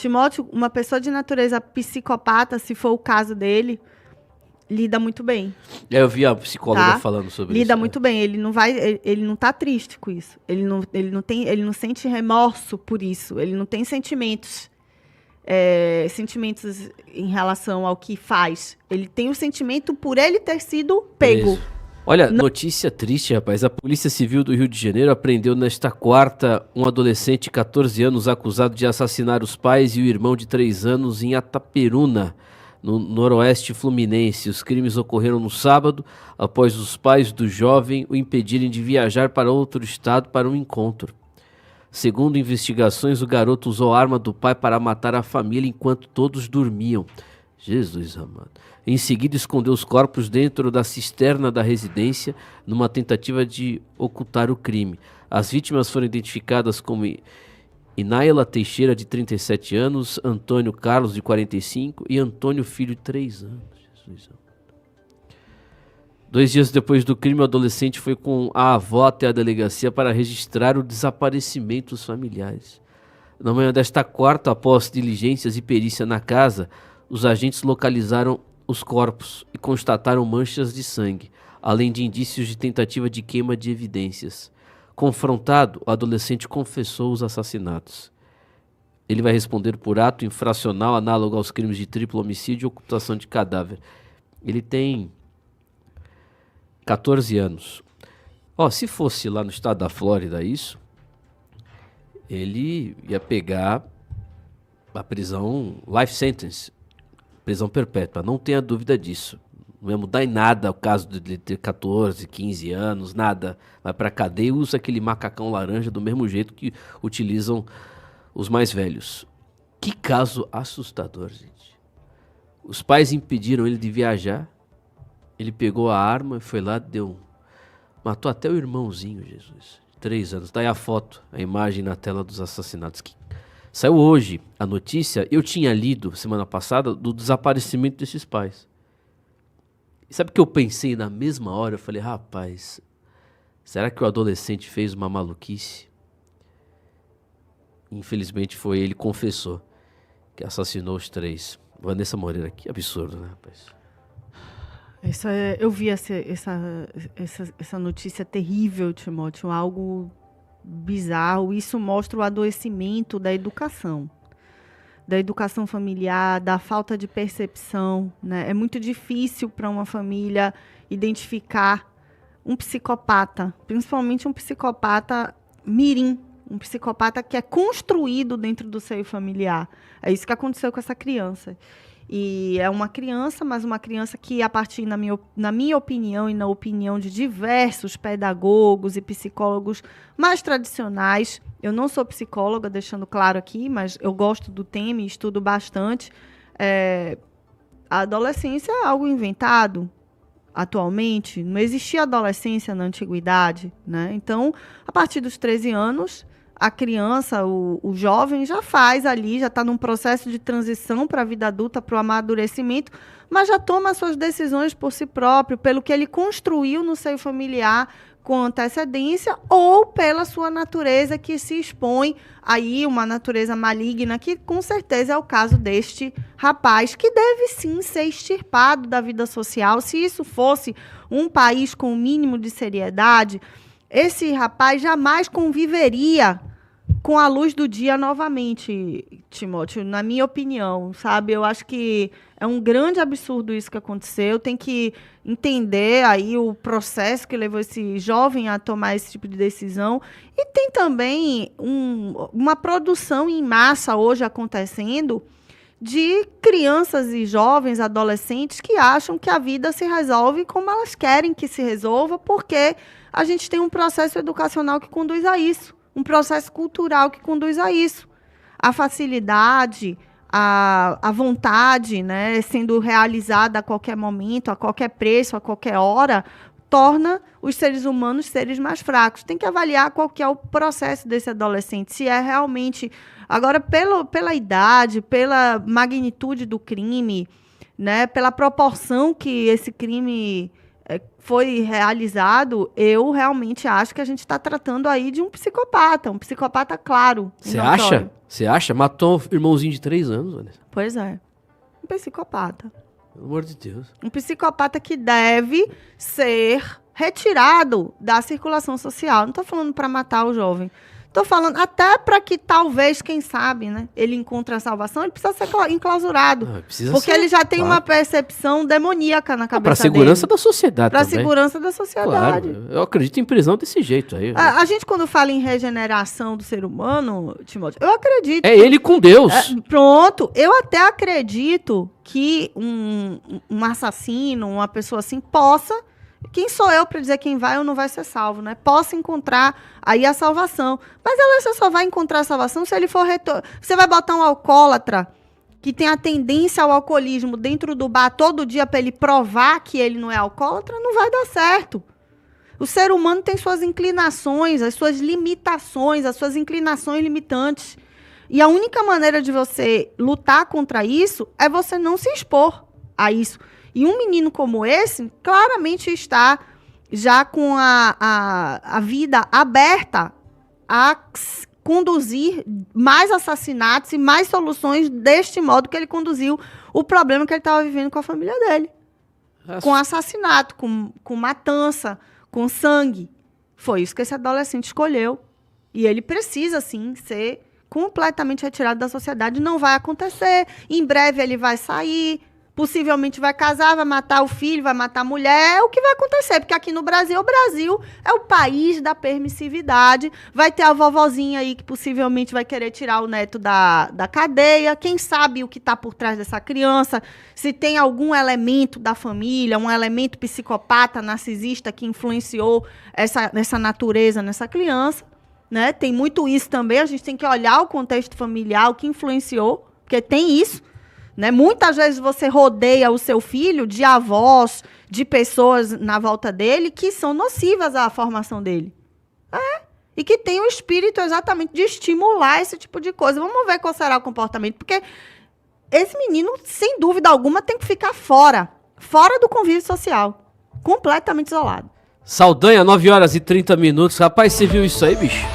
Timóteo, uma pessoa de natureza psicopata, se for o caso dele, lida muito bem. Eu vi a psicóloga Tá? falando sobre isso. Lida muito bem. Ele não tá triste com isso. Ele não sente remorso por isso. Ele não tem sentimentos em relação ao que faz. Ele tem o sentimento por ele ter sido pego. Preso. Olha, notícia triste, rapaz. A Polícia Civil do Rio de Janeiro apreendeu nesta quarta um adolescente de 14 anos acusado de assassinar os pais e o irmão de 3 anos em Ataperuna, no noroeste fluminense. Os crimes ocorreram no sábado, após os pais do jovem o impedirem de viajar para outro estado para um encontro. Segundo investigações, o garoto usou a arma do pai para matar a família enquanto todos dormiam. Jesus amado. Em seguida, escondeu os corpos dentro da cisterna da residência, numa tentativa de ocultar o crime. As vítimas foram identificadas como Inaila Teixeira, de 37 anos, Antônio Carlos, de 45 e Antônio Filho, de 3 anos. Jesus amado. 2 dias depois do crime, o adolescente foi com a avó até a delegacia para registrar o desaparecimento dos familiares. Na manhã desta quarta, após diligências e perícia na casa, os agentes localizaram os corpos e constataram manchas de sangue, além de indícios de tentativa de queima de evidências. Confrontado, o adolescente confessou os assassinatos. Ele vai responder por ato infracional análogo aos crimes de triplo homicídio e ocultação de cadáver. Ele tem 14 anos. Se fosse lá no estado da Flórida isso, ele ia pegar a prisão life sentence, prisão perpétua, não tenha dúvida disso. Não ia mudar em nada o caso de ter 14, 15 anos, nada. Vai pra cadeia e usa aquele macacão laranja do mesmo jeito que utilizam os mais velhos. Que caso assustador, gente. Os pais impediram ele de viajar. Ele pegou a arma e foi lá, matou até o irmãozinho, Jesus. 3 anos. Tá aí a foto, a imagem na tela dos assassinatos. Saiu hoje a notícia, eu tinha lido semana passada, do desaparecimento desses pais. E sabe o que eu pensei na mesma hora? Eu falei, rapaz, será que o adolescente fez uma maluquice? Infelizmente foi ele, confessou que assassinou os 3. Vanessa Moreira, que absurdo, né, rapaz? Eu vi essa notícia terrível, Timóteo, algo bizarro. Isso mostra o adoecimento da educação familiar, da falta de percepção, né? É muito difícil para uma família identificar um psicopata, principalmente um psicopata mirim, um psicopata que é construído dentro do seio familiar. É isso que aconteceu com essa criança. E é uma criança, mas uma criança que, a partir, na minha opinião e na opinião de diversos pedagogos e psicólogos mais tradicionais, eu não sou psicóloga, deixando claro aqui, mas eu gosto do tema e estudo bastante. A adolescência é algo inventado atualmente. Não existia adolescência na antiguidade, né? Então, a partir dos 13 anos, a criança, o jovem já faz ali, já está num processo de transição para a vida adulta, para o amadurecimento, mas já toma suas decisões por si próprio, pelo que ele construiu no seio familiar com antecedência ou pela sua natureza que se expõe aí, uma natureza maligna, que com certeza é o caso deste rapaz, que deve sim ser extirpado da vida social. Se isso fosse um país com o mínimo de seriedade, esse rapaz jamais conviveria com a luz do dia novamente, Timóteo, na minha opinião, sabe? Eu acho que é um grande absurdo isso que aconteceu. Tem que entender aí o processo que levou esse jovem a tomar esse tipo de decisão. E tem também uma produção em massa hoje acontecendo de crianças e jovens, adolescentes, que acham que a vida se resolve como elas querem que se resolva, porque a gente tem um processo educacional que conduz a isso. Um processo cultural que conduz a isso. A facilidade, a vontade, né, sendo realizada a qualquer momento, a qualquer preço, a qualquer hora, torna os seres humanos seres mais fracos. Tem que avaliar qual que é o processo desse adolescente, se é realmente... Agora, pela idade, pela magnitude do crime, né, pela proporção que esse crime foi realizado, eu realmente acho que a gente está tratando aí de um psicopata claro. Você acha? Você acha? Matou um irmãozinho de 3 anos, Vanessa. Pois é, um psicopata. Pelo amor de Deus. Um psicopata que deve ser retirado da circulação social. Não estou falando para matar o jovem. Estou falando até para que talvez, quem sabe, né, ele encontre a salvação, ele precisa ser enclausurado. Porque ele já tem uma percepção demoníaca na cabeça dele. Para segurança da sociedade também. Para segurança da sociedade. Claro, eu acredito em prisão desse jeito aí. A gente, quando fala em regeneração do ser humano, Timóteo, eu acredito. É ele com Deus. Pronto. Eu até acredito que um assassino, uma pessoa assim, possa... Quem sou eu para dizer quem vai ou não vai ser salvo, né? Possa encontrar aí a salvação. Mas você só vai encontrar a salvação se ele for... Você vai botar um alcoólatra que tem a tendência ao alcoolismo dentro do bar todo dia para ele provar que ele não é alcoólatra, não vai dar certo. O ser humano tem suas inclinações, as suas limitações, as suas inclinações limitantes. E a única maneira de você lutar contra isso é você não se expor a isso. E um menino como esse, claramente está já com a vida aberta a conduzir mais assassinatos e mais soluções deste modo que ele conduziu o problema que ele estava vivendo com a família dele. Com assassinato, com matança, com sangue. Foi isso que esse adolescente escolheu. E ele precisa, sim, ser completamente retirado da sociedade. Não vai acontecer. Em breve ele vai sair... Possivelmente vai casar, vai matar o filho, vai matar a mulher, é o que vai acontecer, porque aqui no Brasil, o Brasil é o país da permissividade, vai ter a vovozinha aí que possivelmente vai querer tirar o neto da cadeia, quem sabe o que está por trás dessa criança, se tem algum elemento da família, um elemento psicopata, narcisista que influenciou essa natureza nessa criança, né? Tem muito isso também, a gente tem que olhar o contexto familiar, o que influenciou, porque tem isso. Né? Muitas vezes você rodeia o seu filho de avós, de pessoas na volta dele que são nocivas à formação dele. E que tem o espírito exatamente de estimular esse tipo de coisa. Vamos ver qual será o comportamento. Porque esse menino, sem dúvida alguma, tem que ficar fora do convívio social. Completamente isolado. Saldanha, 9h30. Rapaz, você viu isso aí, bicho?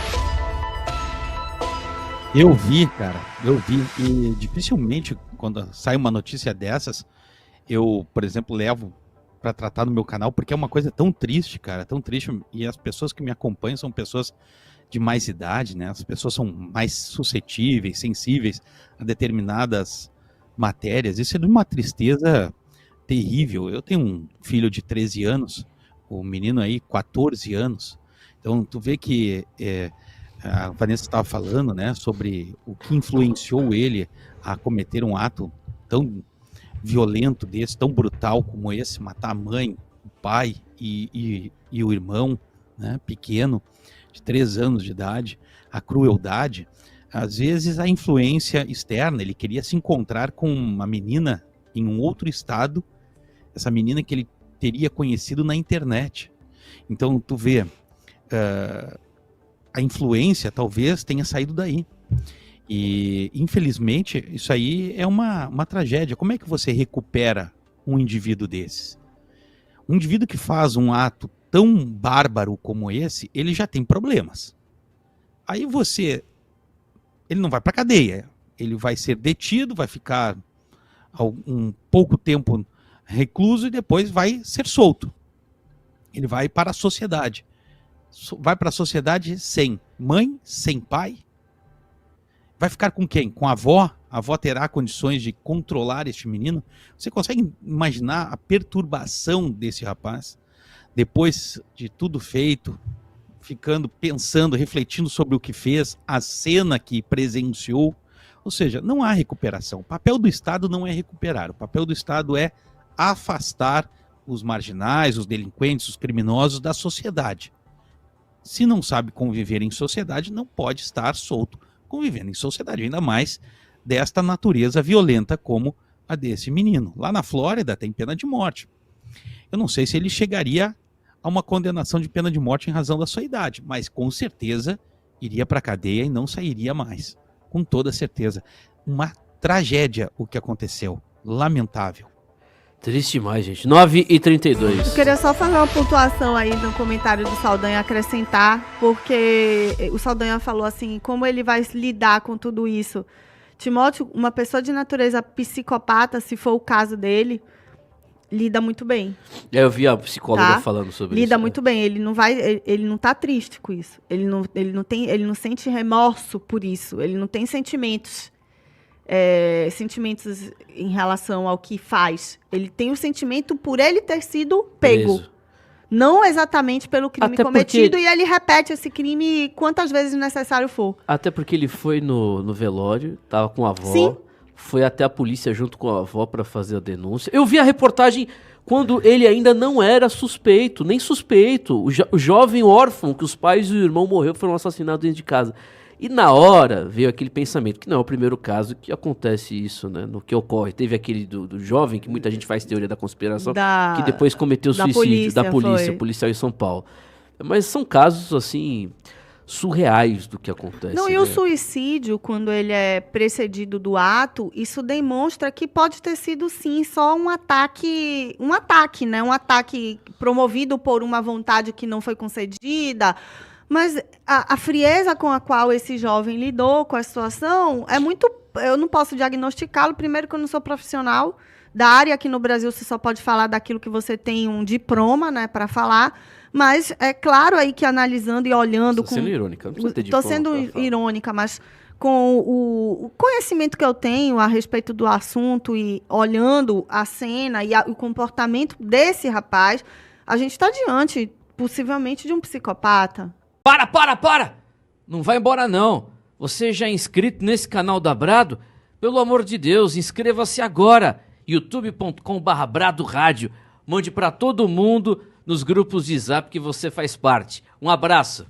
Eu vi, cara, e dificilmente quando sai uma notícia dessas, eu, por exemplo, levo para tratar no meu canal, porque é uma coisa tão triste, cara, tão triste, e as pessoas que me acompanham são pessoas de mais idade, né, as pessoas são mais suscetíveis, sensíveis a determinadas matérias, isso é de uma tristeza terrível. Eu tenho um filho de 13 anos, o menino aí, 14 anos, então tu vê que... A Vanessa estava falando, né, sobre o que influenciou ele a cometer um ato tão violento desse, tão brutal como esse, matar a mãe, o pai e o irmão, né, pequeno, de 3 anos de idade, a crueldade. Às vezes a influência externa, ele queria se encontrar com uma menina em um outro estado, essa menina que ele teria conhecido na internet. Então tu vê... a influência talvez tenha saído daí. E, infelizmente, isso aí é uma tragédia. Como é que você recupera um indivíduo desses? Um indivíduo que faz um ato tão bárbaro como esse, ele já tem problemas. Aí ele não vai para cadeia. Ele vai ser detido, vai ficar um pouco tempo recluso e depois vai ser solto. Ele vai para a sociedade. Vai para a sociedade sem mãe, sem pai. Vai ficar com quem? Com a avó? A avó terá condições de controlar este menino? Você consegue imaginar a perturbação desse rapaz? Depois de tudo feito, ficando, pensando, refletindo sobre o que fez, a cena que presenciou. Ou seja, não há recuperação. O papel do Estado não é recuperar. O papel do Estado é afastar os marginais, os delinquentes, os criminosos da sociedade. Se não sabe conviver em sociedade, não pode estar solto convivendo em sociedade, ainda mais desta natureza violenta como a desse menino. Lá na Flórida tem pena de morte. Eu não sei se ele chegaria a uma condenação de pena de morte em razão da sua idade, mas com certeza iria para a cadeia e não sairia mais. Com toda certeza. Uma tragédia o que aconteceu. Lamentável. Triste demais, gente. 9h32. Eu queria só fazer uma pontuação aí no comentário do Saldanha, acrescentar, porque o Saldanha falou assim, como ele vai lidar com tudo isso. Timóteo, uma pessoa de natureza psicopata, se for o caso dele, lida muito bem. Eu vi a psicóloga Tá? falando sobre isso. Lida muito bem, ele não tá triste com isso. Ele não sente remorso por isso, ele não tem sentimentos em relação ao que faz. Ele tem o sentimento por ele ter sido pego. Preso. Não exatamente pelo crime Até cometido, porque- e ele repete esse crime quantas vezes necessário for. Até porque ele foi no velório, tava com a avó, Sim. foi até a polícia junto com a avó pra fazer a denúncia. Eu vi a reportagem quando ele ainda não era suspeito, nem suspeito. O jovem órfão que os pais e o irmão morreu foram assassinados dentro de casa. E na hora veio aquele pensamento, que não é o primeiro caso que acontece isso, né? No que ocorre. Teve aquele do jovem, que muita gente faz teoria da conspiração, que depois cometeu da suicídio, da polícia, foi. policial em São Paulo. Mas são casos, assim, surreais do que acontece. Não, né? e o suicídio, quando ele é precedido do ato, isso demonstra que pode ter sido, sim, só um ataque, né? Um ataque promovido por uma vontade que não foi concedida. Mas a frieza com a qual esse jovem lidou com a situação é muito... Eu não posso diagnosticá-lo, primeiro que eu não sou profissional da área. Aqui no Brasil você só pode falar daquilo que você tem um diploma, né, para falar. Mas é claro aí que analisando e olhando... Tô sendo irônica, não precisa ter Estou diploma sendo pra falar. irônica, mas com o conhecimento que eu tenho a respeito do assunto e olhando a cena e o comportamento desse rapaz, a gente está diante, possivelmente, de um psicopata. Para! Não vai embora não. Você já é inscrito nesse canal da Brado? Pelo amor de Deus, inscreva-se agora. youtube.com/Brado Rádio. Mande para todo mundo nos grupos de Zap que você faz parte. Um abraço.